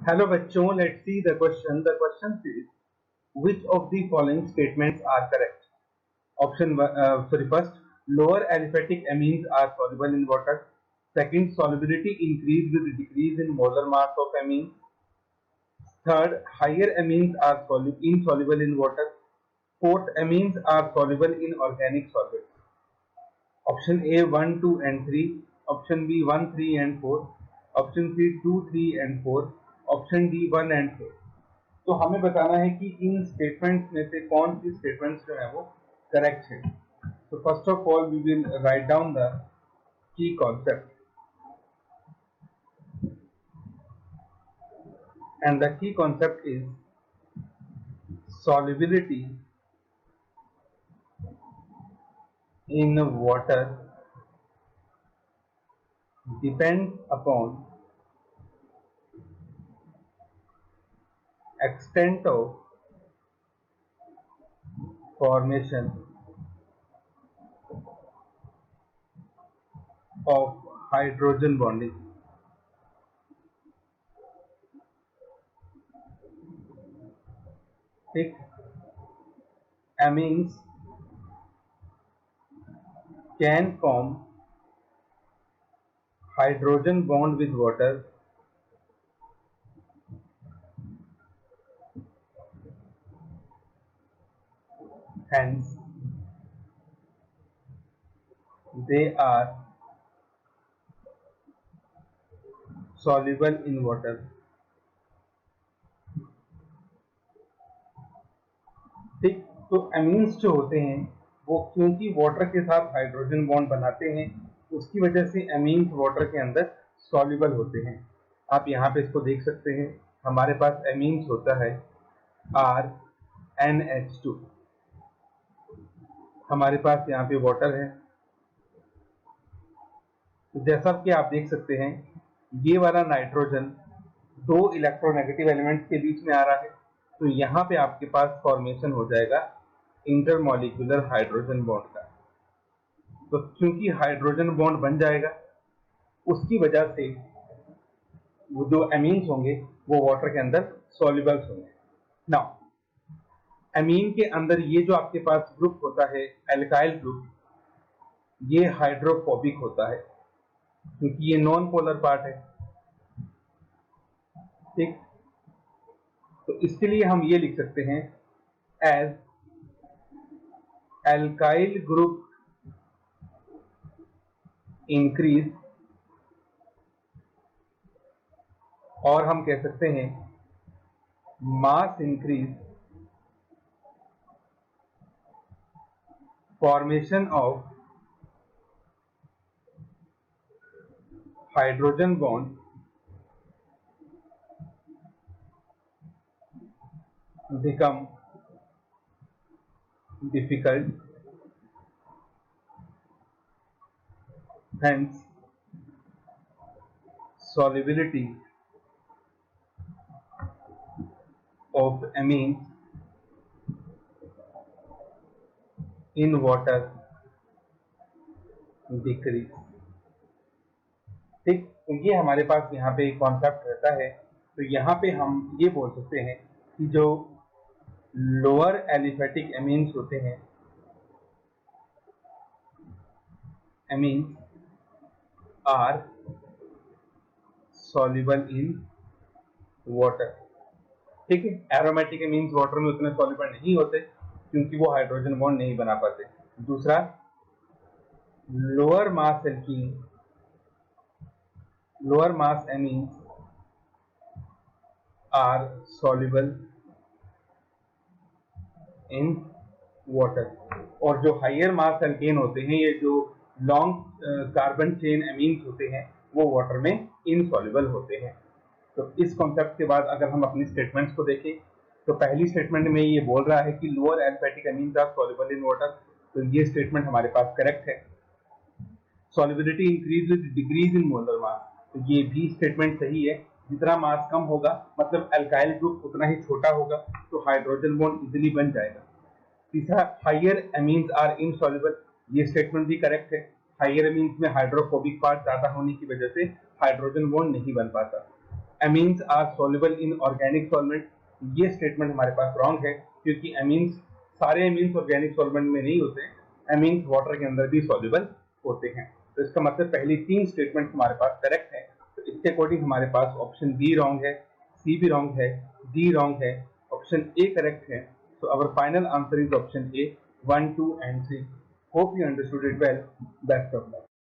Hello बच्चों, let's see the question. The question is which of the following statements are correct? First, lower aliphatic amines are soluble in water. Second, solubility increase with decrease in molar mass of amine. Third, higher amines are insoluble in water. Fourth, amines are soluble in organic solvents. Option A 1, 2 and 3. Option B 1, 3 and 4. Option C 2, 3 and 4. Option D 1 and 4. तो हमें बताना है कि इन statements में से कौन सी statements जो है वो करेक्ट है. तो first of all we will write down the key concept, and the key concept is solubility in water depends upon extent of formation of hydrogen bonding. ठीक, amines can form hydrogen bond with water hence they are soluble in water. ठीक, तो amines जो होते हैं वो क्योंकि water के साथ हाइड्रोजन बॉन्ड बनाते हैं, उसकी वजह से अमीन्स वाटर के अंदर सॉल्युबल होते हैं. आप यहाँ पे इसको देख सकते हैं. हमारे पास अमीन्स होता है RNH2. हमारे पास यहाँ पे वाटर है. तो जैसा कि आप देख सकते हैं, ये वाला नाइट्रोजन दो इलेक्ट्रोनेगेटिव एलिमेंट्स के बीच में आ रहा है. तो यहाँ पे आपके पास फॉर्मेशन हो जाएगा इंटरमॉलिक्यूलर हाइड्रोजन बॉन्ड का. तो क्योंकि हाइड्रोजन बॉन्ड बन जाएगा, उसकी वजह से वो जो अमीन्स होंगे वो वाटर के अंदर सॉल्युबल्स होंगे. नाउ अमीन के अंदर ये जो आपके पास ग्रुप होता है एल्काइल ग्रुप, ये हाइड्रोफोबिक होता है क्योंकि ये नॉन पोलर पार्ट है. ठीक, तो इसके लिए हम ये लिख सकते हैं एज एल्काइल ग्रुप इंक्रीज, और हम कह सकते हैं मास increase, formation of hydrogen bond become difficult, hence solubility of amines in water decrease. ठीक, तो ये हमारे पास यहाँ पे एक कॉन्सेप्ट रहता है. तो यहाँ पे हम ये बोल सकते हैं कि जो लोअर एलिफेटिक एमीन्स होते हैं, amines are soluble in water. ठीक है, एरोमेटिक एमीन्स वाटर में उतने सॉल्युबल नहीं होते क्योंकि वो हाइड्रोजन बॉन्ड नहीं बना पाते. दूसरा, lower mass alkene, lower mass amines are soluble in water. और जो हायर मास एल्केन होते हैं, ये जो लॉन्ग कार्बन चेन एमीन्स होते हैं, वो वाटर में इनसॉल्युबल होते हैं. तो इस कॉन्सेप्ट के बाद अगर हम अपनी स्टेटमेंट्स को देखें, तो पहली स्टेटमेंट में ये बोल रहा है कि lower aliphatic amines are soluble in water. तो ये स्टेटमेंट हमारे पास करेक्ट है. Solubility increase with decrease in molar mass, तो ये भी स्टेटमेंट सही है. जितना मास कम होगा मतलब अल्काइल ग्रुप उतना ही छोटा होगा, तो हाइड्रोजन बॉन्ड इजीली बन जाएगा. तीसरा, हायर एमीन्स आर इनसॉल्युबल, ये स्टेटमेंट भी करेक्ट है. हायर एमीन्स में हाइड्रोफोबिक पार्ट ज्यादा होने की वजह से हाइड्रोजन बॉन्ड नहीं बन पाता. Amines are soluble in organic solvent, ये स्टेटमेंट हमारे पास रॉन्ग है, क्योंकि एमीन्स, सारे एमीन्स ऑर्गेनिक सॉल्वेंट में नहीं होते, एमीन्स वाटर के अंदर भी सॉल्युबल होते हैं। तो इसका मतलब पहली 3 स्टेटमेंट हमारे पास करेक्ट है। तो इसके अकॉर्डिंग हमारे पास ऑप्शन बी रॉन्ग है, सी भी रॉन्ग है, डी रॉन्ग है, ऑप्शन ए करेक्ट है। So our final answer is option A, 1, 2 and 3. Hope you understood it well. Best of luck.